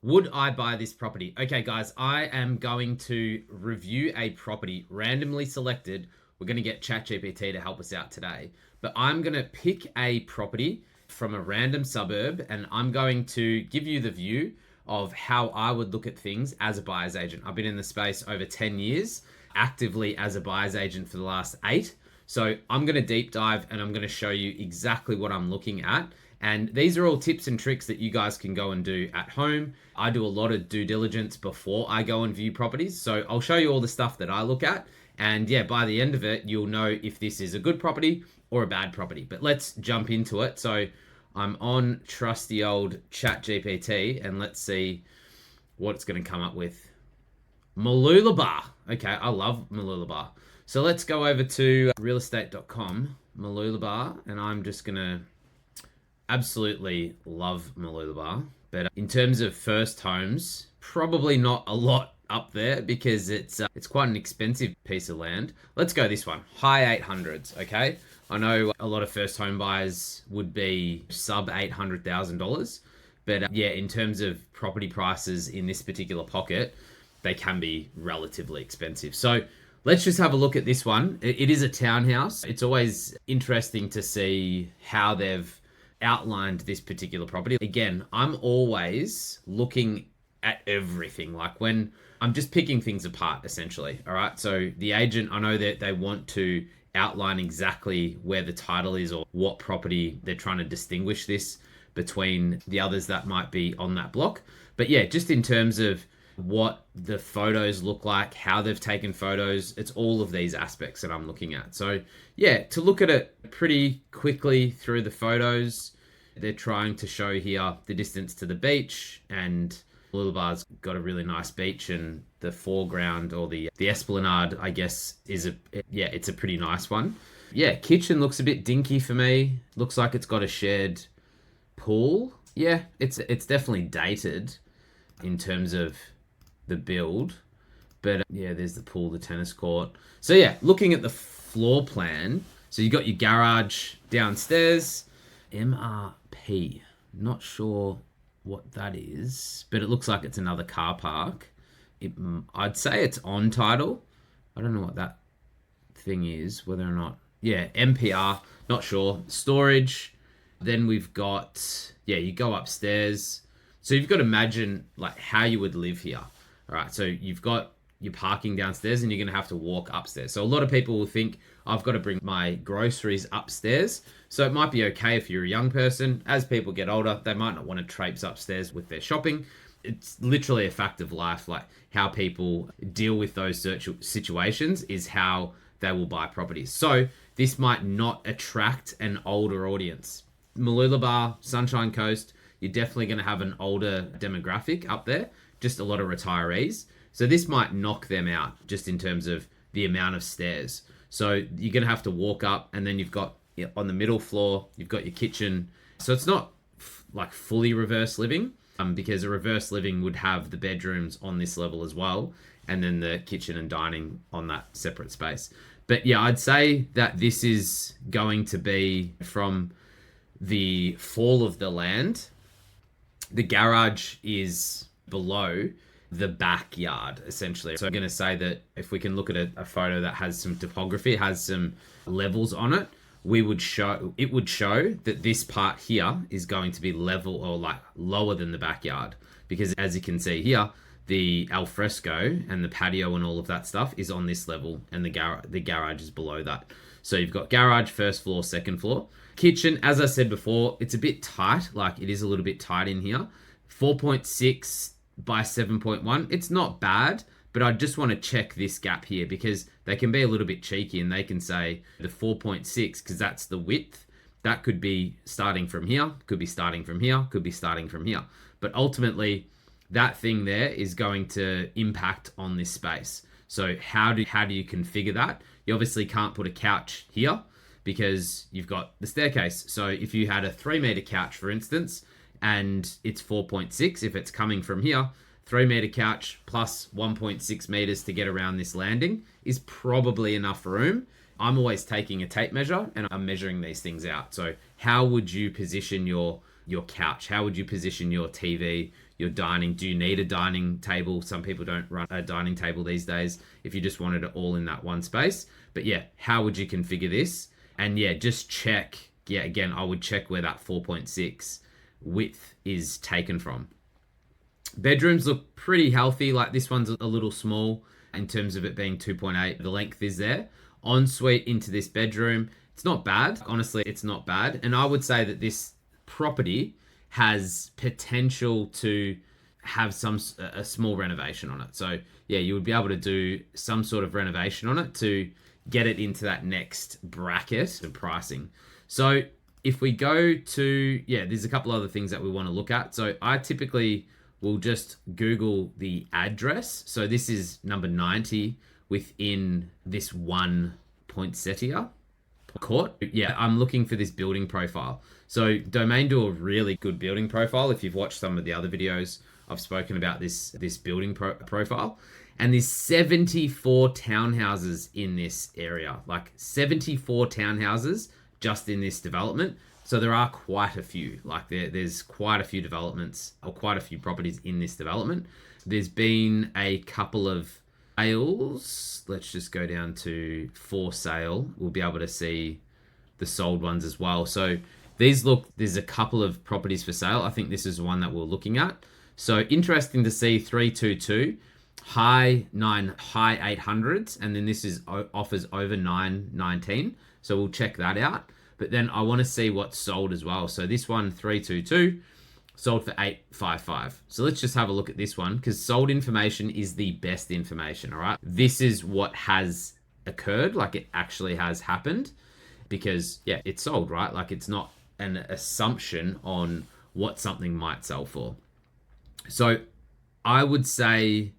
Would I buy this property? Okay, guys, I am going to review a property randomly selected. We're going to get ChatGPT to help us out today. But I'm going to pick a property from a random suburb and I'm going to give you the view of how I would look at things as a buyer's agent. I've been in the space over 10 years, actively as a buyer's agent for the last 8. So I'm going to deep dive and I'm going to show you exactly what I'm looking at. And these are all tips and tricks that you guys can go and do at home. I do a lot of due diligence before I go and view properties. So I'll show you all the stuff that I look at. And yeah, by the end of it, you'll know if this is a good property or a bad property. But let's jump into it. So I'm on trusty old ChatGPT and let's see what it's going to come up with. Mooloolaba. Okay, I love Mooloolaba. So let's go over to realestate.com, Mooloolaba, and I'm just going to absolutely love Mooloolaba. But in terms of first homes, probably not a lot up there because it's quite an expensive piece of land. Let's go this one, high 800s, okay? I know a lot of first home buyers would be sub $800,000, but yeah, in terms of property prices in this particular pocket, they can be relatively expensive. So let's just have a look at this one. It is a townhouse. It's always interesting to see how they've outlined this particular property. Again, I'm always looking at everything. Like when I'm just picking things apart, essentially. All right. So the agent, I know that they want to outline exactly where the title is or what property they're trying to distinguish this between the others that might be on that block. But yeah, just in terms of what the photos look like, how they've taken photos, it's all of these aspects that I'm looking at. So yeah, to look at it pretty quickly through the photos, they're trying to show here the distance to the beach, and Mooloolaba's got a really nice beach, and the foreground or the esplanade, I guess, it's a pretty nice one. Yeah, kitchen looks a bit dinky for me. Looks like it's got a shared pool. Yeah, it's definitely dated in terms of the build, but yeah, there's the pool, the tennis court. So yeah, looking at the floor plan, so you got your garage downstairs, MRP, not sure what that is, but it looks like it's another car park. I'd say it's on title. I don't know what that thing is, whether or not, yeah, MPR, not sure. Storage. Then we've got, yeah, you go upstairs. So you've got to imagine like how you would live here. All right, so you've got your parking downstairs and you're going to have to walk upstairs. So a lot of people will think, I've got to bring my groceries upstairs. So it might be okay if you're a young person. As people get older, they might not want to traipse upstairs with their shopping. It's literally a fact of life. Like how people deal with those situations is how they will buy properties. So this might not attract an older audience. Mooloolaba, Sunshine Coast, you're definitely going to have an older demographic up there, just a lot of retirees. So this might knock them out just in terms of the amount of stairs. So you're going to have to walk up, and then you've got on the middle floor, you've got your kitchen. So it's not like fully reverse living, because a reverse living would have the bedrooms on this level as well, and then the kitchen and dining on that separate space. But yeah, I'd say that this is going to be from the fall of the land. The garage is below the backyard, essentially. So I'm going to say that if we can look at a photo that has some topography, it has some levels on it, it would show that this part here is going to be level or like lower than the backyard. Because as you can see here, the alfresco and the patio and all of that stuff is on this level, and the garage is below that. So you've got garage, first floor, second floor. Kitchen, as I said before, it's a bit tight. Like it is a little bit tight in here. 4.6 by 7.1. It's not bad, but I just want to check this gap here because they can be a little bit cheeky and they can say the 4.6 because that's the width. That could be starting from here, could be starting from here, could be starting from here. But ultimately, that thing there is going to impact on this space. So how do you configure that? You obviously can't put a couch here because you've got the staircase. So if you had a 3-meter couch, for instance, and it's 4.6, if it's coming from here, 3-meter couch plus 1.6 meters to get around this landing is probably enough room. I'm always taking a tape measure and I'm measuring these things out. So how would you position your couch? How would you position your TV, your dining. Do you need a dining table? Some people don't run a dining table these days if you just wanted it all in that one space. But yeah, how would you configure this? And yeah, just check. Yeah, again, I would check where that 4.6 width is taken from. Bedrooms look pretty healthy. Like this one's a little small in terms of it being 2.8. The length is there. Ensuite into this bedroom. It's not bad. Honestly, it's not bad. And I would say that this property has potential to have a small renovation on it. So yeah, you would be able to do some sort of renovation on it to get it into that next bracket of pricing. So if we go to, yeah, there's a couple other things that we want to look at. So I typically will just Google the address. So this is number 90 within this one poinsettia court. Yeah, I'm looking for this building profile. So Domain do a really good building profile. If you've watched some of the other videos, I've spoken about this building profile. And there's 74 townhouses in this area, like 74 townhouses just in this development. So there are quite a few, like there's quite a few developments or quite a few properties in this development. There's been a couple of sales. Let's just go down to for sale. We'll be able to see the sold ones as well. So these look, there's a couple of properties for sale. I think this is one that we're looking at. So interesting to see 322, high 800s, and then this is offers over 919. So we'll check that out. But then I want to see what's sold as well. So this one, 322, sold for 855. So let's just have a look at this one, because sold information is the best information, all right? This is what has occurred, like it actually has happened, because yeah, it's sold, right? Like it's not an assumption on what something might sell for. So I would say,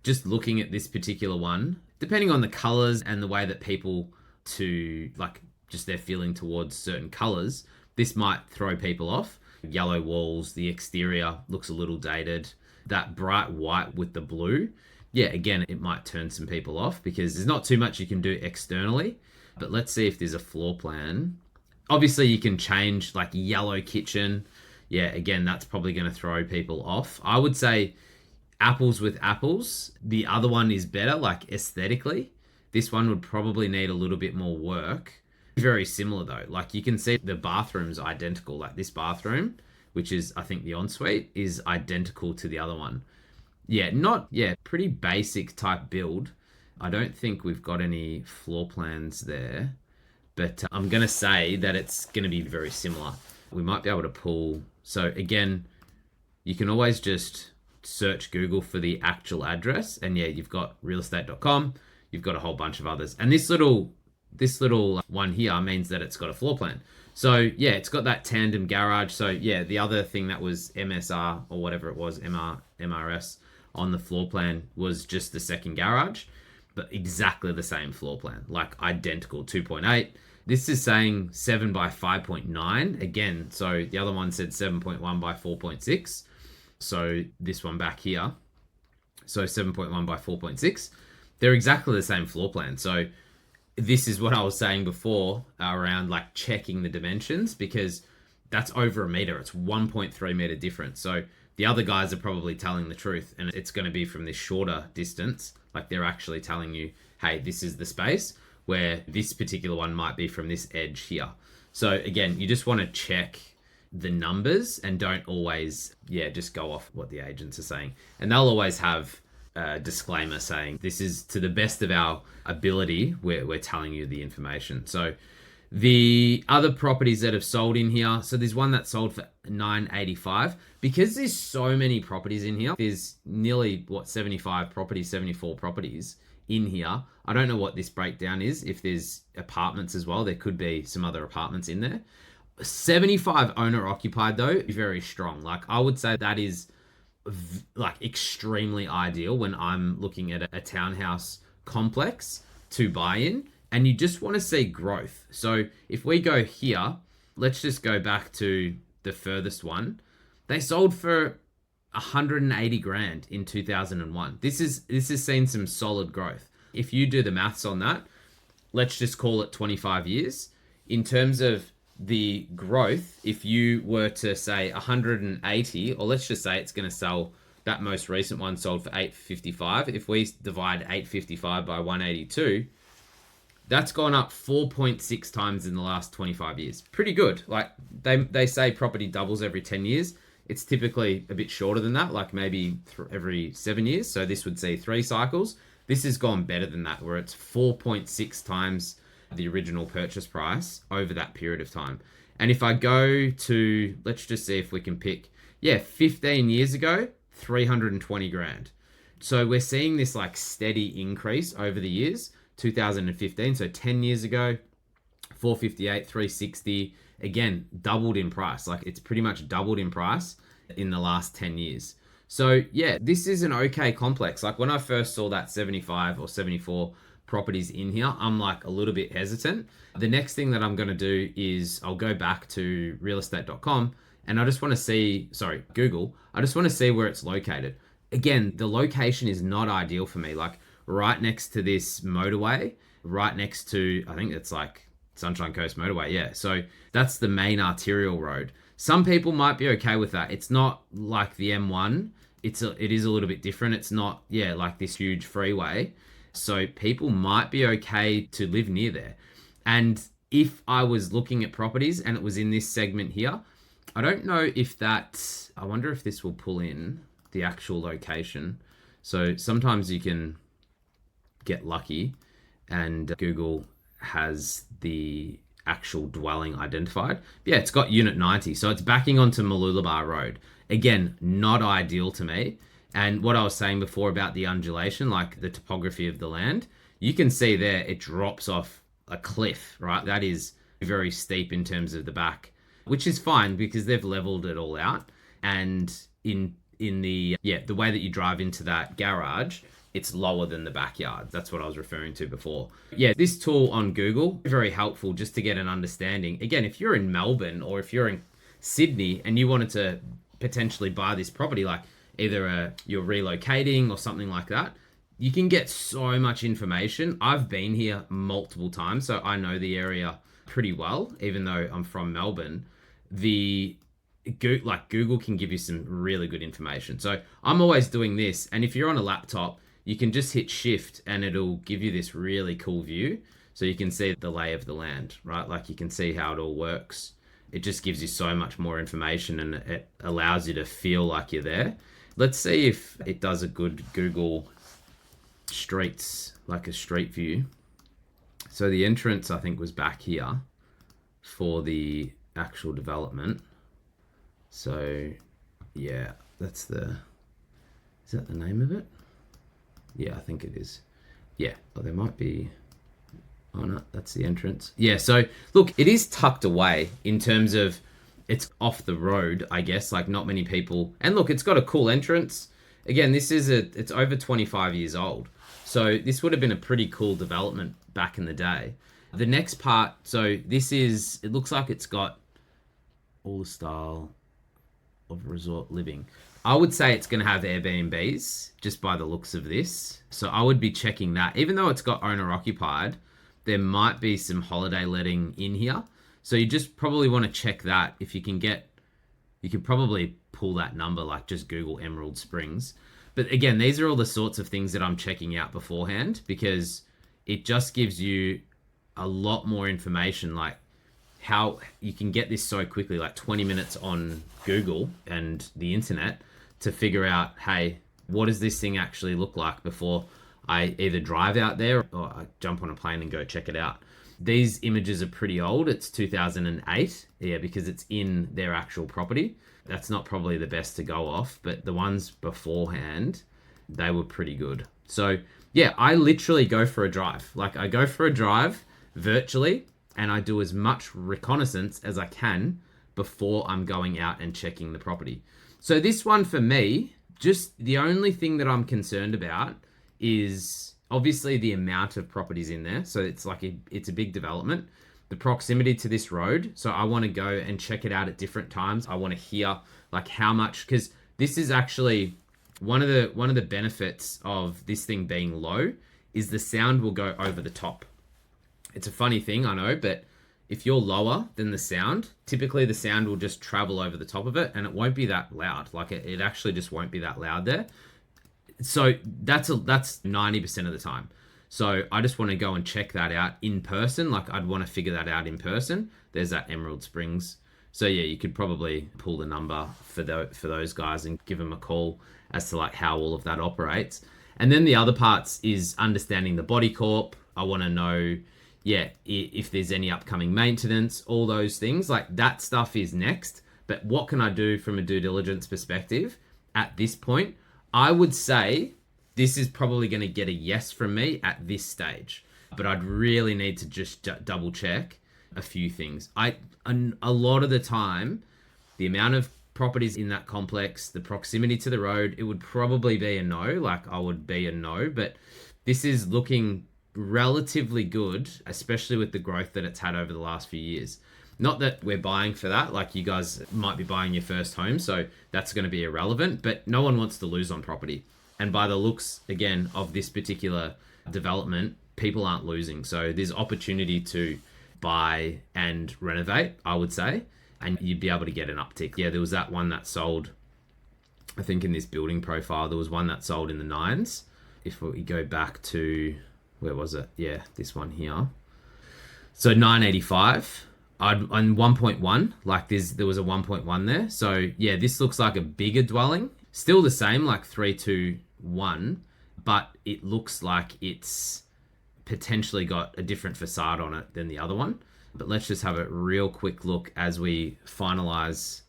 just looking at this particular one, depending on the colors and the way that people to like just their feeling towards certain colors, this might throw people off. Yellow walls, the exterior looks a little dated. That bright white with the blue, yeah, again, it might turn some people off because there's not too much you can do externally. But let's see if there's a floor plan. Obviously, you can change like yellow kitchen. Yeah, again, that's probably going to throw people off. I would say apples with apples. The other one is better, like aesthetically. This one would probably need a little bit more work. Very similar though. Like you can see the bathroom's identical. Like this bathroom, which is I think the ensuite, is identical to the other one. Yeah, pretty basic type build. I don't think we've got any floor plans there, but I'm going to say that it's going to be very similar. We might be able to pull. So again, you can always just search Google for the actual address, and yeah, you've got realestate.com. You've got a whole bunch of others, and this little one here means that it's got a floor plan. So yeah, it's got that tandem garage. So yeah, the other thing that was MSR or whatever it was, MRS on the floor plan was just the second garage, but exactly the same floor plan, like identical 2.8. This is saying 7 by 5.9 again. So the other one said 7.1 by 4.6. So this one back here, so 7.1 by 4.6. They're exactly the same floor plan. So this is what I was saying before around like checking the dimensions, because that's over a meter. It's 1.3 meter difference. So the other guys are probably telling the truth, and it's going to be from this shorter distance. Like they're actually telling you, hey, this is the space, where this particular one might be from this edge here. So again, you just want to check the numbers and don't always, just go off what the agents are saying. And they'll always have a disclaimer saying, this is to the best of our ability, we're telling you the information. So the other properties that have sold in here, so there's one that sold for $985. Because there's so many properties in here, there's nearly 74 properties in here. I don't know what this breakdown is. If there's apartments as well, there could be some other apartments in there. 75 owner occupied though, very strong. Like I would say that is like extremely ideal when I'm looking at a townhouse complex to buy in, and you just want to see growth. So if we go here, let's just go back to the furthest one. They sold for 180 grand in 2001. This has seen some solid growth. If you do the maths on that, let's just call it 25 years. In terms of the growth, if you were to say 180, or let's just say it's going to sell, that most recent one sold for 855. If we divide 855 by 182, that's gone up 4.6 times in the last 25 years. Pretty good. Like they say property doubles every 10 years. It's typically a bit shorter than that, like maybe every 7 years. So this would see 3 cycles. This has gone better than that, where it's 4.6 times the original purchase price over that period of time. And if I go to, let's just see if we can pick, 15 years ago, 320 grand. So we're seeing this like steady increase over the years. 2015, so 10 years ago, 458, 360, again, doubled in price. Like it's pretty much doubled in price in the last 10 years. So yeah, this is an okay complex. Like when I first saw that 75 or 74 properties in here, I'm like a little bit hesitant. The next thing that I'm going to do is I'll go back to realestate.com and I just want to see, Google, I just want to see where it's located. Again, the location is not ideal for me. Like right next to this motorway, right next to, I think it's like Sunshine Coast Motorway. Yeah. So that's the main arterial road. Some people might be okay with that. It's not like the M1. It is a little bit different. It's not, like this huge freeway. So people might be okay to live near there. And if I was looking at properties and it was in this segment here, I don't know if I wonder if this will pull in the actual location. So sometimes you can get lucky and Google has the actual dwelling identified. Yeah, it's got unit 90. So it's backing onto Mooloolaba Road. Again, not ideal to me. And what I was saying before about the undulation, like the topography of the land, you can see there it drops off a cliff, right? That is very steep in terms of the back, which is fine because they've leveled it all out. And in the way that you drive into that garage, it's lower than the backyard. That's what I was referring to before. Yeah, this tool on Google, very helpful just to get an understanding. Again, if you're in Melbourne or if you're in Sydney and you wanted to potentially buy this property, like either you're relocating or something like that, you can get so much information. I've been here multiple times, so I know the area pretty well, even though I'm from Melbourne. Google can give you some really good information. So I'm always doing this. And if you're on a laptop, you can just hit shift and it'll give you this really cool view. So you can see the lay of the land, right? Like you can see how it all works. It just gives you so much more information and it allows you to feel like you're there. Let's see if it does a good Google streets, like a street view. So the entrance, I think, was back here for the actual development. So yeah, is that the name of it? Yeah, I think it is. Yeah, but there might be, oh no, that's the entrance. Yeah, so look, it is tucked away in terms of it's off the road, I guess, like not many people. And look, it's got a cool entrance. Again, it's over 25 years old. So this would have been a pretty cool development back in the day. The next part, so it looks like it's got all the style of resort living. I would say it's going to have Airbnbs just by the looks of this. So I would be checking that. Even though it's got owner occupied, there might be some holiday letting in here. So you just probably want to check that. If you can probably pull that number, like just Google Emerald Springs. But again, these are all the sorts of things that I'm checking out beforehand because it just gives you a lot more information, like how you can get this so quickly, like 20 minutes on Google and the internet to figure out, hey, what does this thing actually look like before I either drive out there or I jump on a plane and go check it out. These images are pretty old. It's 2008, because it's in their actual property. That's not probably the best to go off, but the ones beforehand, they were pretty good. So yeah, I literally go for a drive. Like I go for a drive virtually and I do as much reconnaissance as I can before I'm going out and checking the property. So this one for me, just the only thing that I'm concerned about is obviously the amount of properties in there. So it's like it's a big development. The proximity to this road. So I want to go and check it out at different times. I want to hear like how much, because this is actually one of the benefits of this thing being low is the sound will go over the top. It's a funny thing, I know, but if you're lower than the sound, typically the sound will just travel over the top of it and it won't be that loud. Like it actually just won't be that loud there. So that's 90% of the time. So I just want to go and check that out in person. Like I'd want to figure that out in person. There's that Emerald Springs. So yeah, you could probably pull the number for those guys and give them a call as to like how all of that operates. And then the other parts is understanding the body corp. I want to know, yeah, if there's any upcoming maintenance, all those things. Like that stuff is next. But what can I do from a due diligence perspective at this point? I would say this is probably going to get a yes from me at this stage, but I'd really need to just double check a few things. A lot of the time, the amount of properties in that complex, the proximity to the road, it would probably be a no. Like I would be a no, but this is looking relatively good, especially with the growth that it's had over the last few years. Not that we're buying for that, like you guys might be buying your first home, so that's going to be irrelevant, but no one wants to lose on property. And by the looks, again, of this particular development, people aren't losing. So there's opportunity to buy and renovate, I would say, and you'd be able to get an uptick. Yeah, there was that one that sold, I think in this building profile, there was one that sold in the 9s. If we go back to, where was it? Yeah, this one here. So 985. On 1.1, like there was a 1.1 there. So yeah, this looks like a bigger dwelling. Still the same, like 321, but it looks like it's potentially got a different facade on it than the other one. But let's just have a real quick look as we finalize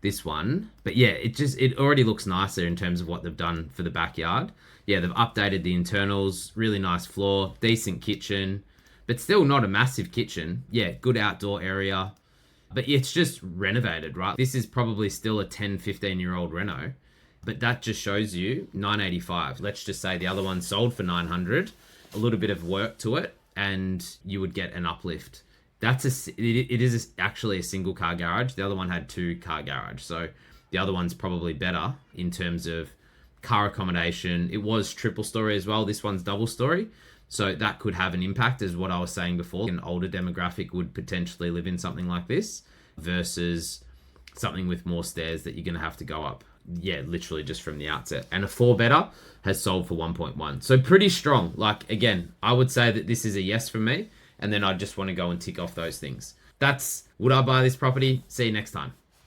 this one. But yeah, it already looks nicer in terms of what they've done for the backyard. Yeah, they've updated the internals, really nice floor, decent kitchen, but still not a massive kitchen. Yeah, good outdoor area, but it's just renovated, right? This is probably still a 10, 15-year-old reno, but that just shows you 985. Let's just say the other one sold for 900, a little bit of work to it, and you would get an uplift. It is actually a single car garage. The other one had 2-car garage. So the other one's probably better in terms of car accommodation. It was triple story as well. This one's double story. So that could have an impact, as what I was saying before. An older demographic would potentially live in something like this versus something with more stairs that you're going to have to go up. Yeah, literally just from the outset. And a 4-bedder has sold for 1.1. So pretty strong. Like, again, I would say that this is a yes from me. And then I just want to go and tick off those things. Would I buy this property? See you next time.